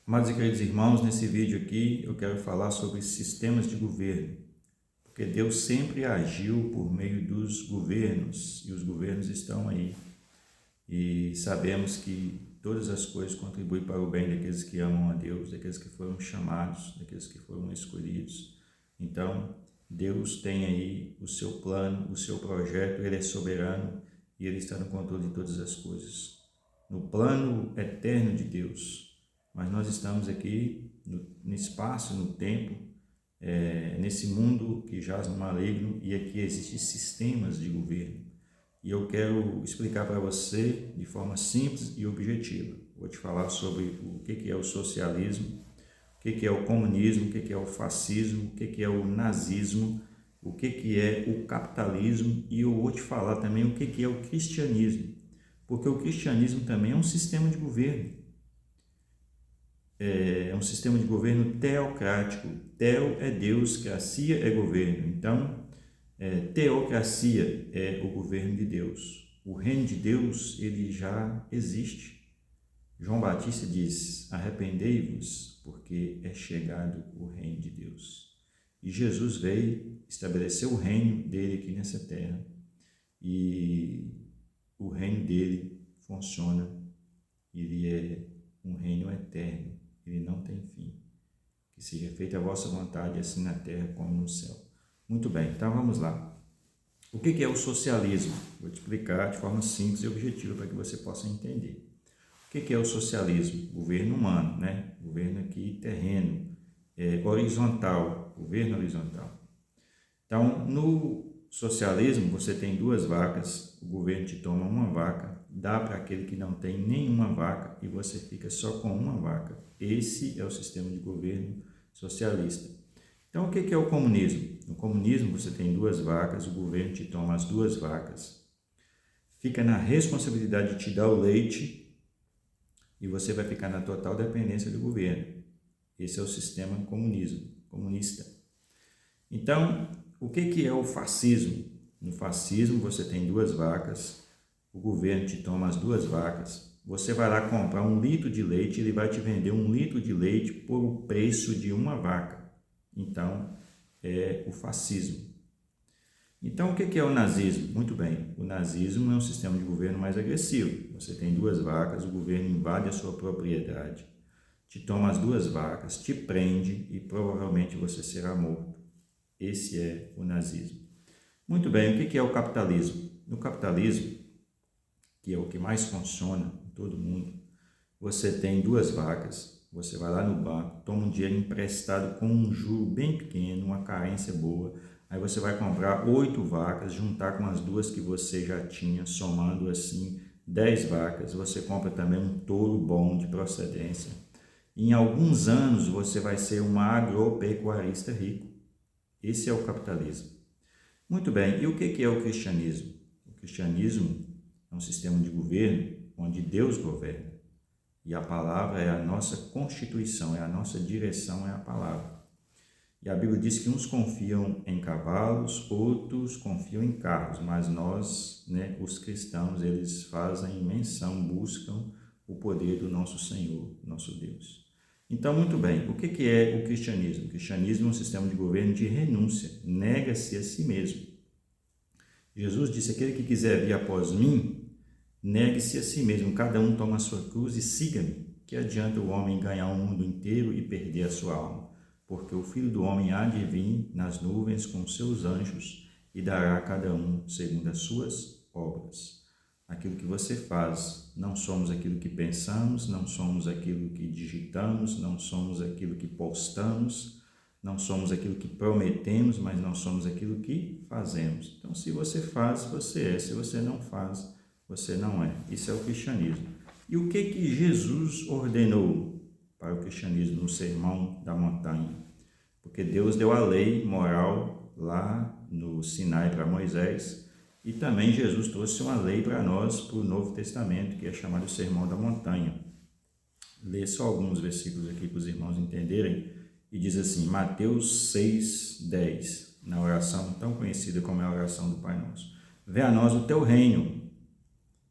Amados e queridos irmãos, nesse vídeo aqui eu quero falar sobre sistemas de governo, porque Deus sempre agiu por meio dos governos e os governos estão aí. E sabemos que todas as coisas contribuem para o bem daqueles que amam a Deus, daqueles que foram chamados, daqueles que foram escolhidos. Então, Deus tem aí o seu plano, o seu projeto, Ele é soberano e Ele está no controle de todas as coisas. No plano eterno de Deus, mas nós estamos aqui no espaço, no tempo, nesse mundo que jaz no maligno, e aqui existem sistemas de governo. E eu quero explicar para você de forma simples e objetiva. Vou te falar sobre o que é o socialismo, o que é o comunismo, o que é o fascismo, o que é o nazismo, o que é o capitalismo, e eu vou te falar também o que é o cristianismo, porque o cristianismo também é um sistema de governo. É um sistema de governo teocrático. Teo é Deus, cracia é governo. Então, teocracia é o governo de Deus. O reino de Deus, ele já existe. João Batista diz: arrependei-vos, porque é chegado o reino de Deus. E Jesus veio estabelecer o reino dele aqui nessa terra. E o reino dele funciona. Ele é um reino eterno. Ele não tem fim. Que seja feita a vossa vontade, assim na terra como no céu. Muito bem, então vamos lá. O que é o socialismo? Vou te explicar de forma simples e objetiva para que você possa entender. O que é o socialismo? Governo humano, né? Governo aqui terreno, horizontal, governo horizontal. Então, no socialismo, você tem duas vacas, o governo te toma uma vaca, dá para aquele que não tem nenhuma vaca e você fica só com uma vaca. Esse é o sistema de governo socialista. Então, o que é o comunismo? No comunismo, você tem duas vacas, o governo te toma as duas vacas, fica na responsabilidade de te dar o leite e você vai ficar na total dependência do governo. Esse é o sistema comunista. Então, o que é o fascismo? No fascismo, você tem duas vacas, o governo te toma as duas vacas, você vai lá comprar 1 litro de leite, ele vai te vender 1 litro de leite por o preço de uma vaca. Então, é o fascismo. Então, o que é o nazismo? Muito bem, o nazismo é um sistema de governo mais agressivo. Você tem duas vacas, o governo invade a sua propriedade, te toma as duas vacas, te prende e provavelmente você será morto. Esse é o nazismo. Muito bem, o que é o capitalismo? No capitalismo, que é o que mais funciona em todo mundo, você tem duas vacas, você vai lá no banco, toma um dinheiro emprestado com um juro bem pequeno, uma carência boa, aí você vai comprar 8 vacas, juntar com as duas que você já tinha, somando assim 10 vacas, você compra também um touro bom de procedência. Em alguns anos você vai ser um agropecuarista rico. Esse é o capitalismo. Muito bem, e o que é o cristianismo? O cristianismo é um sistema de governo onde Deus governa. E a palavra é a nossa constituição, é a nossa direção, é a palavra. E a Bíblia diz que uns confiam em cavalos, outros confiam em carros, mas nós, os cristãos, eles fazem menção, buscam o poder do nosso Senhor, nosso Deus. Então, muito bem, o que é o cristianismo? O cristianismo é um sistema de governo de renúncia, nega-se a si mesmo. Jesus disse: aquele que quiser vir após mim, negue-se a si mesmo, cada um toma a sua cruz e siga-me. Que adianta o homem ganhar o mundo inteiro e perder a sua alma? Porque o Filho do Homem há de vir nas nuvens com seus anjos e dará a cada um segundo as suas obras. Aquilo que você faz, não somos aquilo que pensamos, não somos aquilo que digitamos, não somos aquilo que postamos, não somos aquilo que prometemos, mas não somos aquilo que fazemos. Então, se você faz, você é. Se você não faz, você não é. Isso é o cristianismo. E o que Jesus ordenou para o cristianismo no Sermão da Montanha? Porque Deus deu a lei moral lá no Sinai para Moisés, e também Jesus trouxe uma lei para nós, para o Novo Testamento, que é chamado Sermão da Montanha. Lê só alguns versículos aqui para os irmãos entenderem. E diz assim, Mateus 6:10, na oração tão conhecida como é a oração do Pai Nosso. Vê a nós o teu reino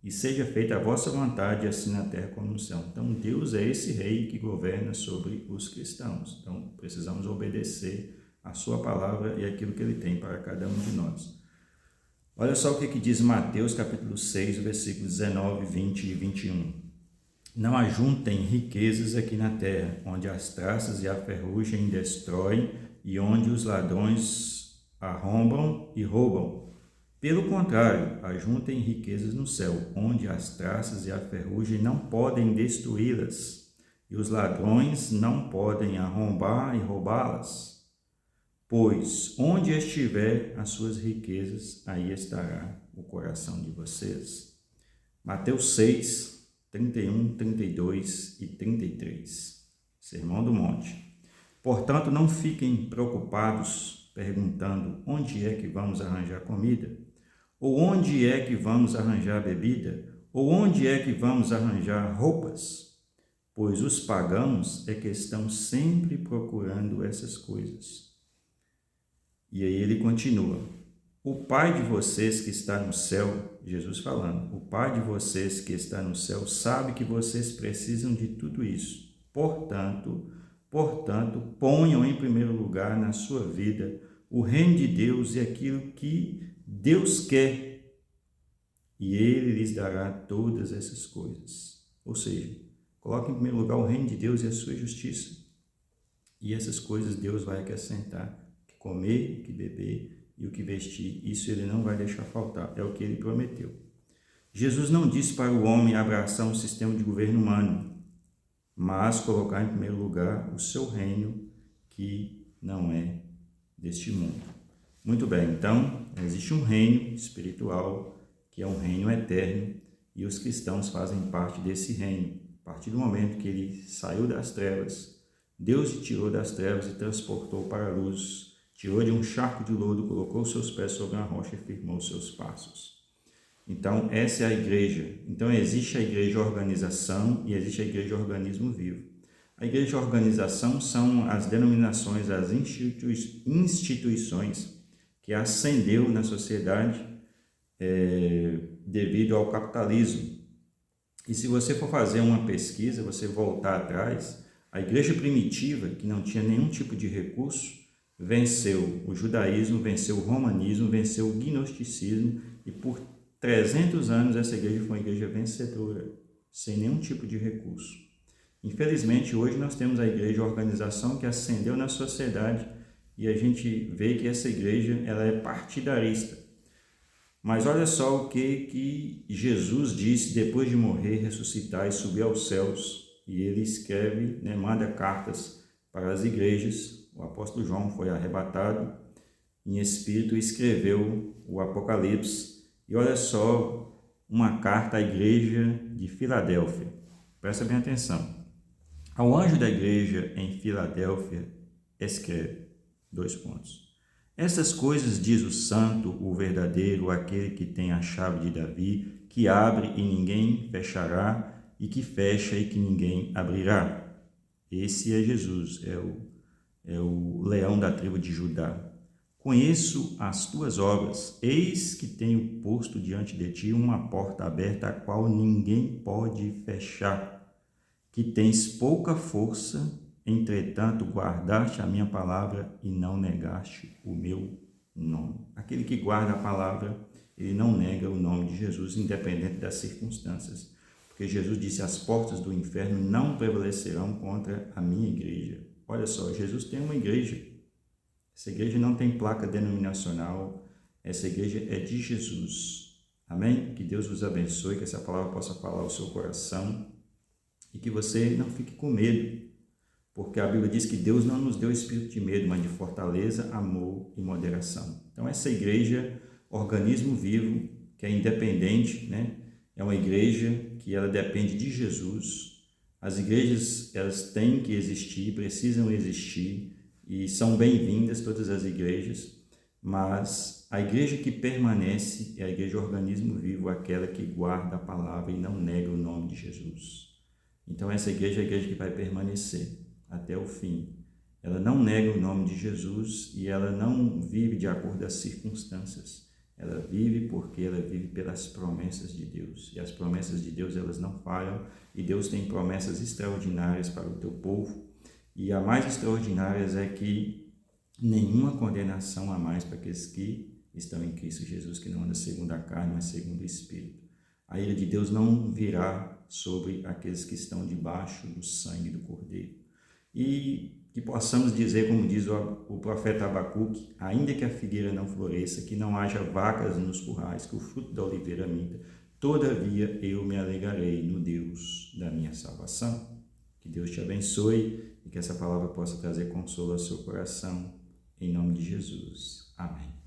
e seja feita a vossa vontade, assim na terra como no céu. Então, Deus é esse rei que governa sobre os cristãos. Então, precisamos obedecer a sua palavra e aquilo que ele tem para cada um de nós. Olha só o que diz Mateus capítulo 6, versículos 19, 20 e 21. Não ajuntem riquezas aqui na terra, onde as traças e a ferrugem destroem e onde os ladrões arrombam e roubam. Pelo contrário, ajuntem riquezas no céu, onde as traças e a ferrugem não podem destruí-las, e os ladrões não podem arrombar e roubá-las. Pois onde estiver as suas riquezas, aí estará o coração de vocês. Mateus 6, 31, 32 e 33. Sermão do Monte. Portanto, não fiquem preocupados, perguntando onde é que vamos arranjar comida, ou onde é que vamos arranjar bebida, ou onde é que vamos arranjar roupas, pois os pagãos é que estão sempre procurando essas coisas. E aí ele continua: o Pai de vocês que está no céu, Jesus falando, o Pai de vocês que está no céu sabe que vocês precisam de tudo isso. Portanto, ponham em primeiro lugar na sua vida o reino de Deus e aquilo que Deus quer, e Ele lhes dará todas essas coisas. Ou seja, coloque em primeiro lugar o reino de Deus e a sua justiça, e essas coisas Deus vai acrescentar: que comer, que beber e o que vestir. Isso Ele não vai deixar faltar, é o que Ele prometeu. Jesus não disse para o homem abraçar um sistema de governo humano, mas colocar em primeiro lugar o seu reino, que não é deste mundo. Muito bem, então, existe um reino espiritual, que é um reino eterno, e os cristãos fazem parte desse reino. A partir do momento que ele saiu das trevas, Deus te tirou das trevas e transportou para a luz, tirou de um charco de lodo, colocou seus pés sobre uma rocha e firmou seus passos. Então, essa é a igreja. Então, existe a igreja organização e existe a igreja organismo vivo. A igreja organização são as denominações, as instituições que ascendeu na sociedade devido ao capitalismo. E se você for fazer uma pesquisa, você voltar atrás, a igreja primitiva, que não tinha nenhum tipo de recurso, venceu o judaísmo, venceu o romanismo, venceu o gnosticismo, e por 300 anos essa igreja foi uma igreja vencedora, sem nenhum tipo de recurso. Infelizmente, hoje nós temos a igreja organização que ascendeu na sociedade, e a gente vê que essa igreja ela é partidarista. Mas olha só o que Jesus disse depois de morrer, ressuscitar e subir aos céus. E ele escreve, manda cartas para as igrejas. O apóstolo João foi arrebatado em espírito e escreveu o Apocalipse. E olha só uma carta à igreja de Filadélfia. Presta bem atenção. Ao anjo da igreja em Filadélfia escreve, : Essas coisas diz o santo, o verdadeiro, aquele que tem a chave de Davi, que abre e ninguém fechará, e que fecha e que ninguém abrirá. Esse é Jesus, é o leão da tribo de Judá. Conheço as tuas obras, eis que tenho posto diante de ti uma porta aberta, a qual ninguém pode fechar, que tens pouca força, entretanto, guardaste a minha palavra e não negaste o meu nome. Aquele que guarda a palavra, ele não nega o nome de Jesus, independente das circunstâncias. Porque Jesus disse: as portas do inferno não prevalecerão contra a minha igreja. Olha só, Jesus tem uma igreja. Essa igreja não tem placa denominacional. Essa igreja é de Jesus. Amém? Que Deus vos abençoe, que essa palavra possa falar ao seu coração e que você não fique com medo. Porque a Bíblia diz que Deus não nos deu espírito de medo, mas de fortaleza, amor e moderação. Então, essa igreja, organismo vivo, que é independente, é uma igreja que ela depende de Jesus. As igrejas, elas têm que existir, precisam existir, e são bem-vindas todas as igrejas, mas a igreja que permanece é a igreja organismo vivo, aquela que guarda a palavra e não nega o nome de Jesus. Então, essa igreja é a igreja que vai permanecer até o fim. Ela não nega o nome de Jesus e ela não vive de acordo com as circunstâncias. Ela vive porque ela vive pelas promessas de Deus. E as promessas de Deus, elas não falham. E Deus tem promessas extraordinárias para o teu povo. E a mais extraordinárias é que nenhuma condenação há mais para aqueles que estão em Cristo Jesus, que não andam segundo a carne, mas segundo o Espírito. A ira de Deus não virá sobre aqueles que estão debaixo do sangue do Cordeiro. E que possamos dizer, como diz o profeta Abacuque, ainda que a figueira não floresça, que não haja vacas nos currais, que o fruto da oliveira minta, todavia eu me alegrarei no Deus da minha salvação. Que Deus te abençoe e que essa palavra possa trazer consolo ao seu coração, em nome de Jesus. Amém.